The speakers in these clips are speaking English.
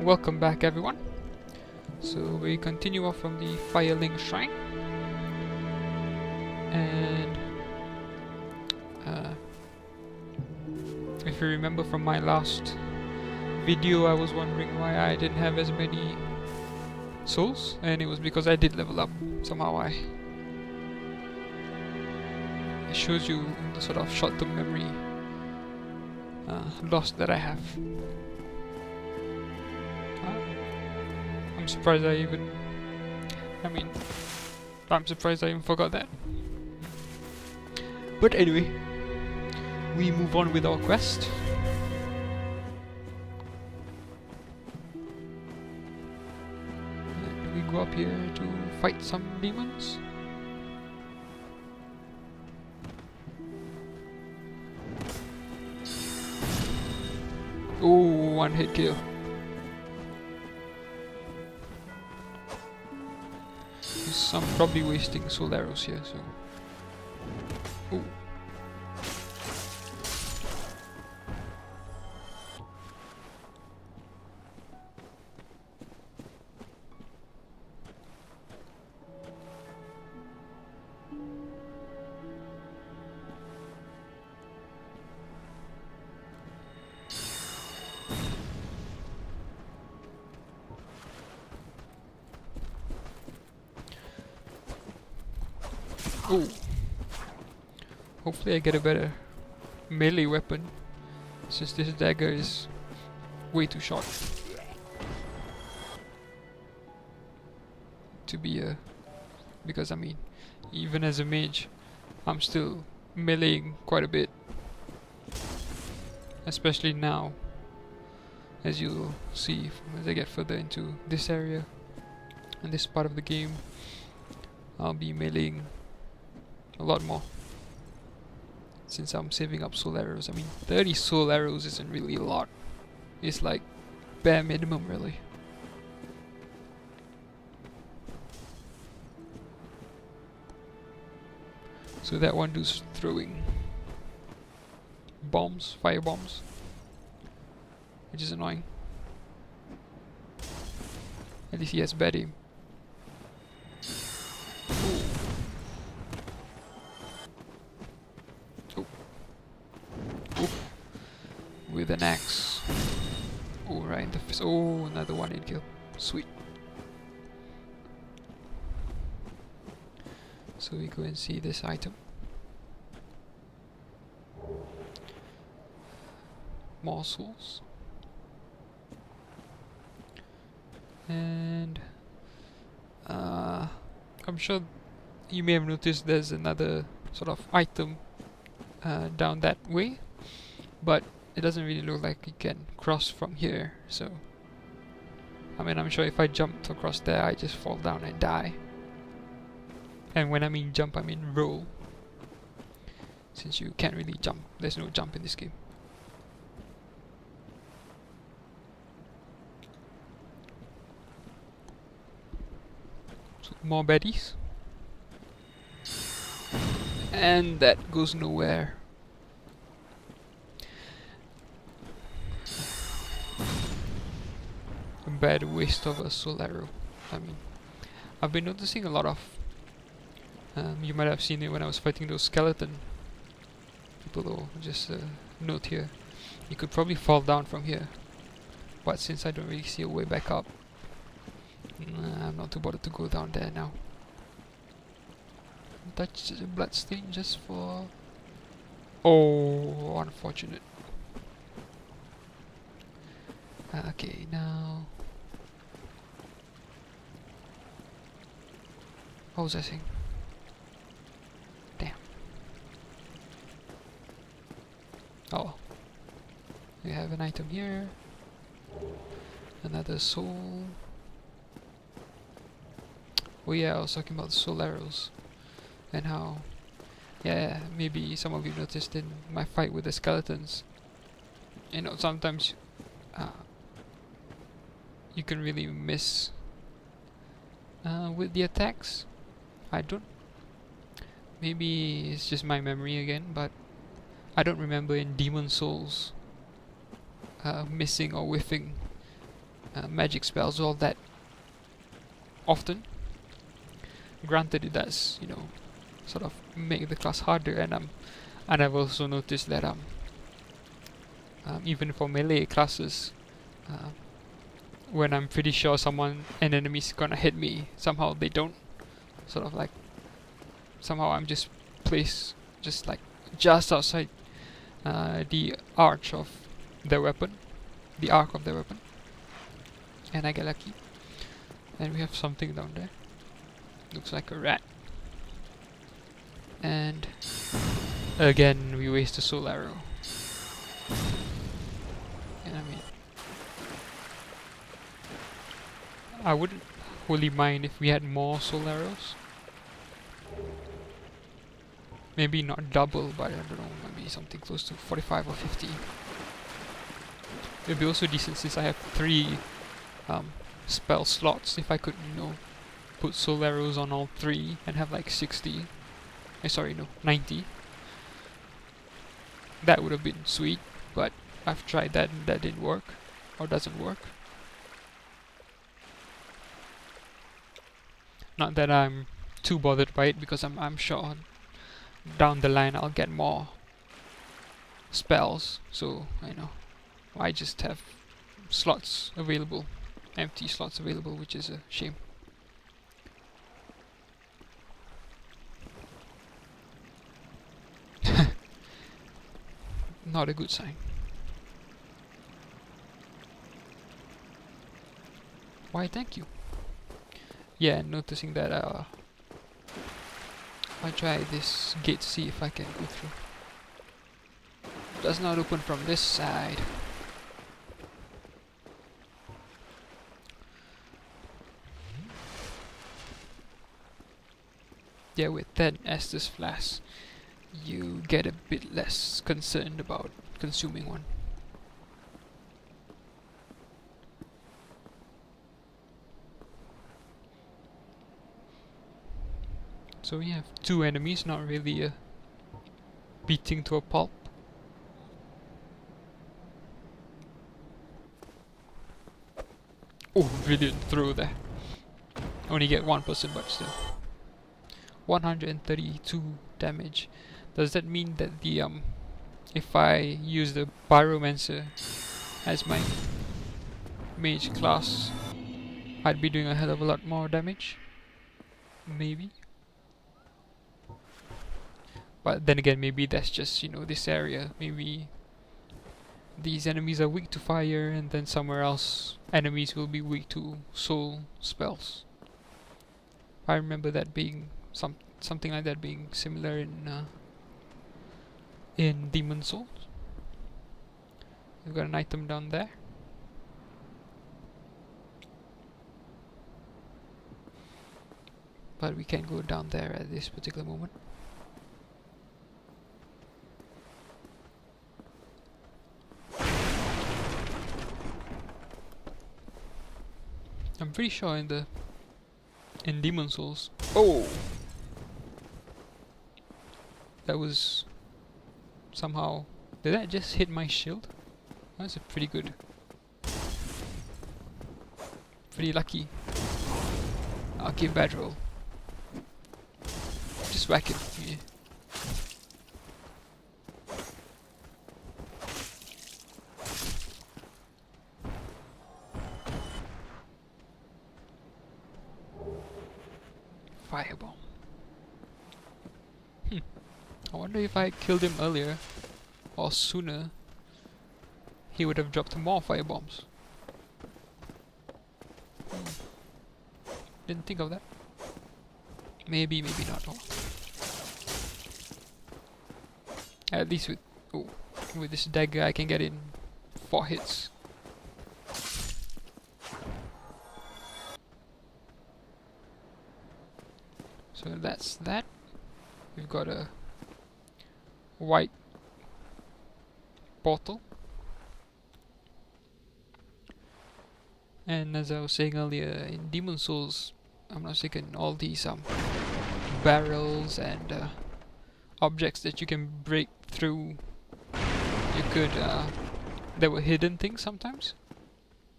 Welcome back, everyone. So we continue off from the Firelink Shrine, and if you remember from my last video, I was wondering why I didn't have as many souls, and it was because I did level up. Somehow it shows you the sort of short-term memory loss that I have. I'm surprised I even forgot that. But anyway, we move on with our quest. And we go up here to fight some demons. Oh, one hit kill. I'm probably wasting soul arrows here, so. Ooh. Ooh. Hopefully I get a better melee weapon, since this dagger is way too short to be a... because I mean, even as a mage, I'm still meleeing quite a bit. Especially now, as you'll see as I get further into this area and this part of the game, I'll be meleeing a lot more, since I'm saving up soul arrows. I mean, 30 soul arrows isn't really a lot. It's like bare minimum, really. So that one dude's throwing bombs, fire bombs, which is annoying. At least he has bad aim. With an axe. Oh, right in the face. Oh, another one hit kill. Sweet. So we go and see this item. More souls. And I'm sure you may have noticed there's another sort of item down that way, but it doesn't really look like you can cross from here, so I mean, I'm sure if I jumped across there, I just fall down and die. And when I mean jump, I mean roll, since you can't really jump. There's no jump in this game. So more baddies, and that goes nowhere. Bad waste of a soul arrow. I mean, I've been noticing a lot of you might have seen it when I was fighting those skeleton people, though. Just a note here, you could probably fall down from here, but since I don't really see a way back up, I'm not too bothered to go down there now. Touch the bloodstain just for... oh, unfortunate. Okay, now... what was I saying? Damn. Oh. We have an item here. Another soul. Oh yeah, I was talking about the soul arrows. And how... yeah, maybe some of you noticed in my fight with the skeletons. You know, sometimes... you can really miss with the attacks. I don't... maybe it's just my memory again, but I don't remember in Demon Souls missing or whiffing magic spells all that often. Granted, it does, you know, sort of make the class harder, and I've also noticed that even for melee classes, when I'm pretty sure an enemy's gonna hit me, somehow they don't. Sort of like, somehow I'm just placed just outside the arc of their weapon, and I get lucky. And we have something down there. Looks like a rat. And again, we waste a soul arrow. And I mean, I wouldn't wholly mind if we had more soul arrows. Maybe not double, but I don't know, maybe something close to 45 or 50. It would be also decent since I have 3 spell slots. If I could, you know, put soul arrows on all 3 and have like 60. Sorry, no, 90. That would have been sweet, but I've tried that and that didn't work, or doesn't work. Not that I'm too bothered by it, because I'm sure down the line I'll get more spells, so I know I just have slots available, empty slots available, which is a shame. Not a good sign. Why, thank you. Yeah, noticing that I try this gate to see if I can go through. Does not open from this side. Yeah, with 10 Estus flasks, you get a bit less concerned about consuming one. So we have 2 enemies, not really a beating to a pulp. Oh, brilliant throw there. Only get 1 person, but still. 132 damage. Does that mean that the if I use the Pyromancer as my mage class, I'd be doing a hell of a lot more damage? Maybe. But then again, maybe that's just, you know, this area. Maybe these enemies are weak to fire, and then somewhere else enemies will be weak to soul spells. I remember that being something like that being similar in Demon Souls. We've got an item down there. But we can't go down there at this particular moment. I'm pretty sure in Demon Souls. Oh! That was somehow... Did that just hit my shield? That's a pretty good... Pretty lucky. Okay, bad roll. Just whack it. Yeah. Firebomb. I wonder if I killed him earlier or sooner, he would have dropped more firebombs. Didn't think of that. Maybe, maybe not. Oh. At least with this dagger I can get in 4 hits. So that's that. We've got a white portal. And as I was saying earlier, in Demon Souls, I'm not mistaken, all these barrels and objects that you can break through, you could there were hidden things sometimes.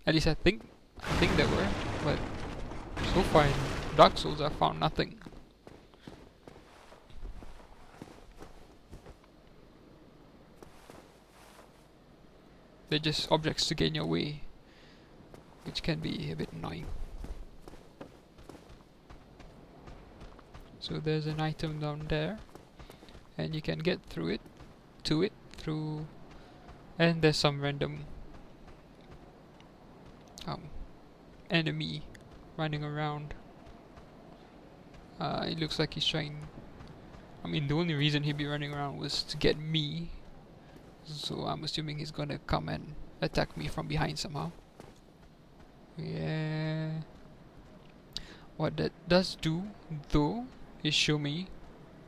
At least I think I think there were, but so far in Dark Souls I found nothing. They're just objects to get in your way, which can be a bit annoying. So there's an item down there, and you can get through it, through, and there's some random enemy running around. It looks like he's trying. I mean, the only reason he'd be running around was to get me, so I'm assuming he's gonna come and attack me from behind somehow. Yeah. What that does do, though, is show me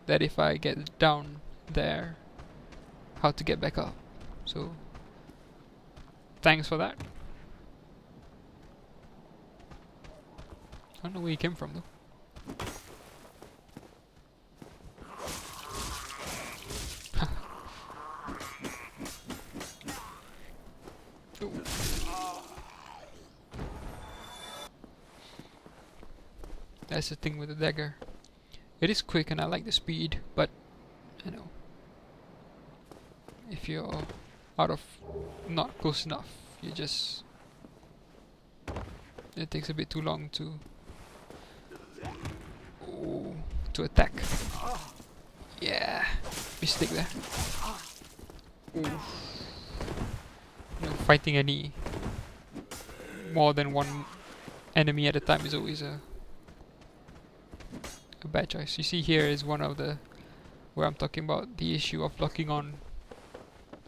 that if I get down there, how to get back up. So, thanks for that. I don't know where he came from, though. That's the thing with the dagger. It is quick and I like the speed, but you know, if you're out of not close enough, you just, it takes a bit too long to attack. Yeah, mistake there. You know, fighting any more than one enemy at a time is always a bad choice. You see, here is one of the where I'm talking about the issue of locking on.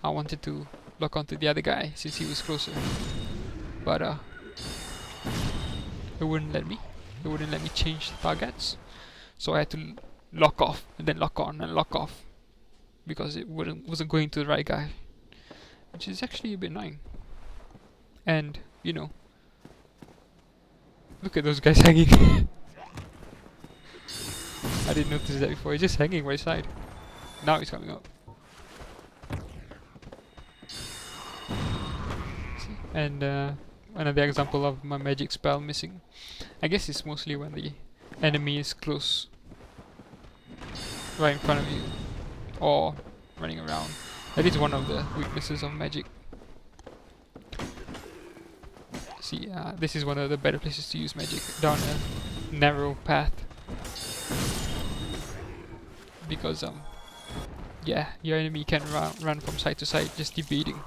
I wanted to lock onto the other guy since he was closer, but it wouldn't let me. It wouldn't let me change the targets, so I had to lock off and then lock on and lock off because it wasn't going to the right guy, which is actually a bit annoying. And you know, look at those guys hanging. I didn't notice that before. He's just hanging right side. Now he's coming up. See? And another example of my magic spell missing. I guess it's mostly when the enemy is close, right in front of you, or running around. That is one of the weaknesses of magic. See, this is one of the better places to use magic, down a narrow path. Because yeah, your enemy can run from side to side, just evading.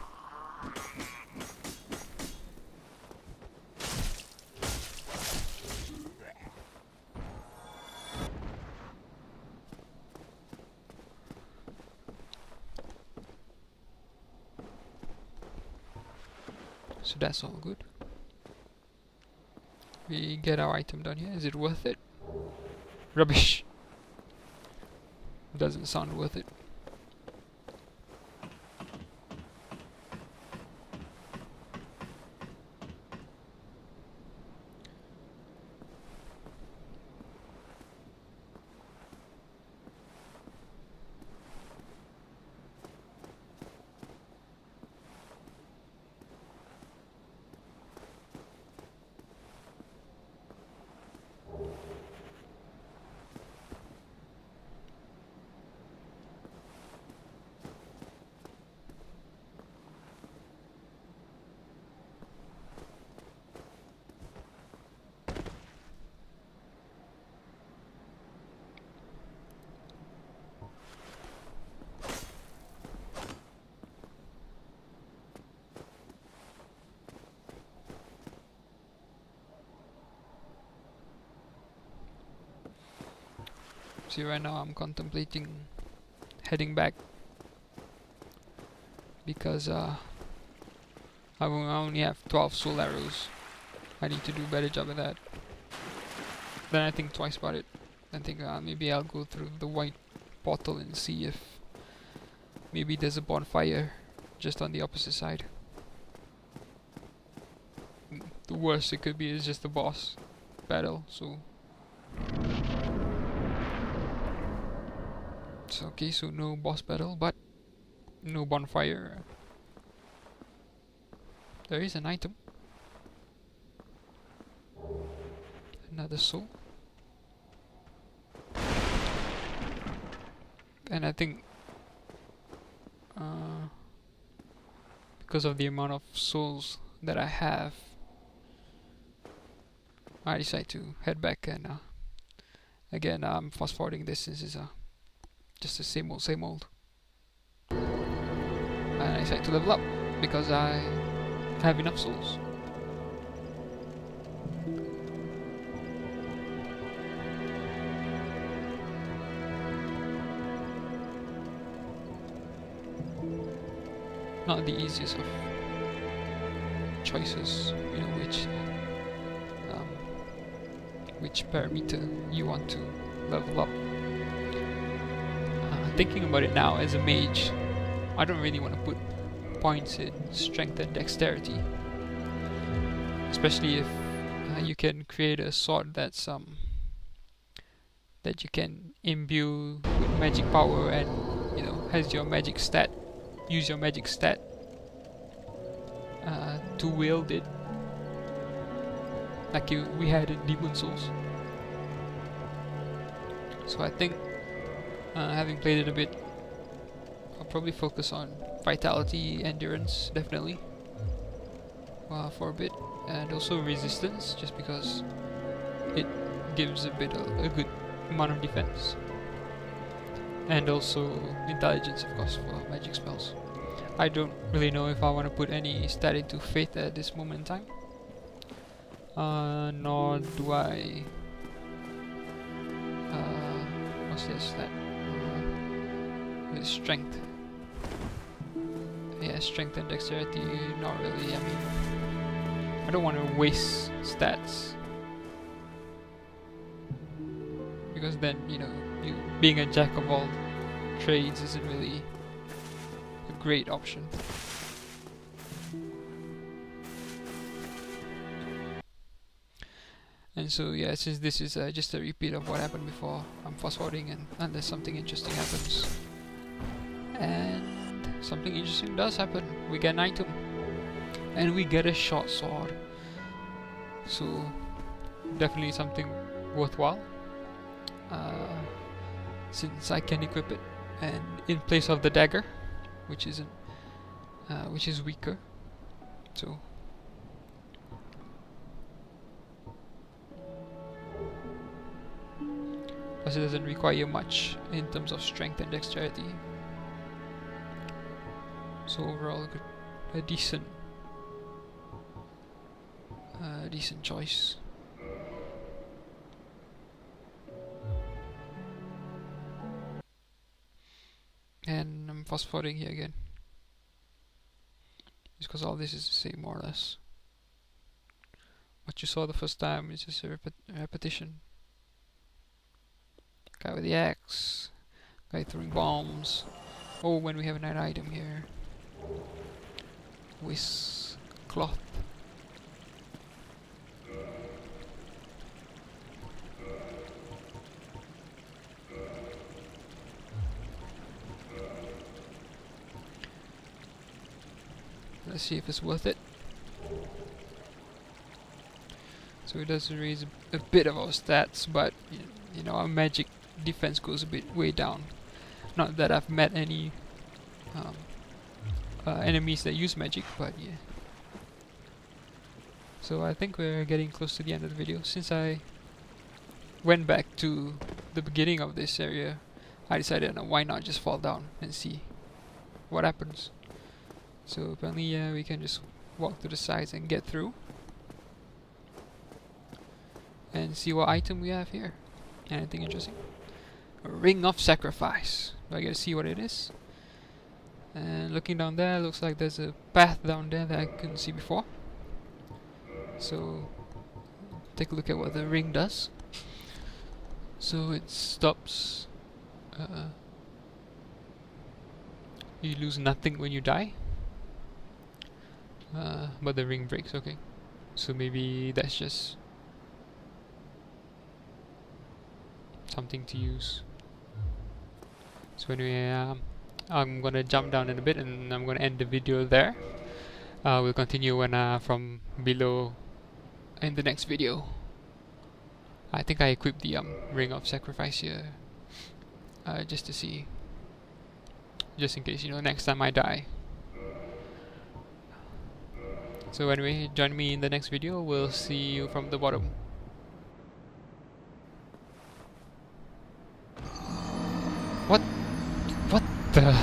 So that's all good. We get our item down here. Is it worth it? Rubbish. Doesn't sound worth it. See, right now I'm contemplating heading back because I only have 12 soul arrows. I need to do a better job of that. Then I think twice about it. I think maybe I'll go through the white portal and see if maybe there's a bonfire just on the opposite side. The worst it could be is just the boss battle, so it's okay. So no boss battle, but no bonfire. There is an item. another soul. And I think because of the amount of souls that I have, I decide to head back, and again I'm fast forwarding this since it's just the same old. And I decide to level up because I have enough souls. Not the easiest of choices, you know, which parameter you want to level up. Thinking about it now, as a mage, I don't really want to put points in strength and dexterity, especially if you can create a sword that's that you can imbue with magic power, and you know, has your magic stat. Use your magic stat to wield it, like we had in Demon Souls. So I think, having played it a bit, I'll probably focus on vitality, endurance, definitely, for a bit, and also resistance, just because it gives a good amount of defense. And also intelligence, of course, for magic spells. I don't really know if I want to put any stat into faith at this moment in time. Nor do I... what's this stat? Strength. Yeah, strength and dexterity, not really. I mean, I don't want to waste stats, because then, you know, you being a jack of all trades isn't really a great option. And so yeah, since this is just a repeat of what happened before, I'm fast forwarding, and unless something interesting happens. And something interesting does happen. We get an item, and we get a short sword. So definitely something worthwhile. Since I can equip it, and in place of the dagger, which is weaker. So plus it doesn't require much in terms of strength and dexterity. So overall, a decent choice. And I'm fast forwarding here again, just because all this is the same more or less. What you saw the first time is just a repetition. Guy with the axe, guy throwing bombs. Oh, when we have an item here. Whisk cloth. Let's see if it's worth it. So it does raise a bit of our stats, but you know, our magic defense goes a bit way down. Not that I've met any enemies that use magic, but yeah. So I think we're getting close to the end of the video. Since I went back to the beginning of this area, I decided, why not just fall down and see what happens. So apparently we can just walk to the sides and get through and see what item we have here. Anything interesting? A ring of sacrifice. Do I get to see what it is? And looking down there, looks like there's a path down there that I couldn't see before. So take a look at what the ring does. So it stops. You lose nothing when you die. But the ring breaks, okay. So maybe that's just something to use. So anyway, I'm gonna jump down in a bit, and I'm gonna end the video there. We'll continue when from below in the next video. I think I equipped the ring of sacrifice here, just to see, just in case, you know, next time I die. So anyway, join me in the next video. We'll see you from the bottom. What? What the?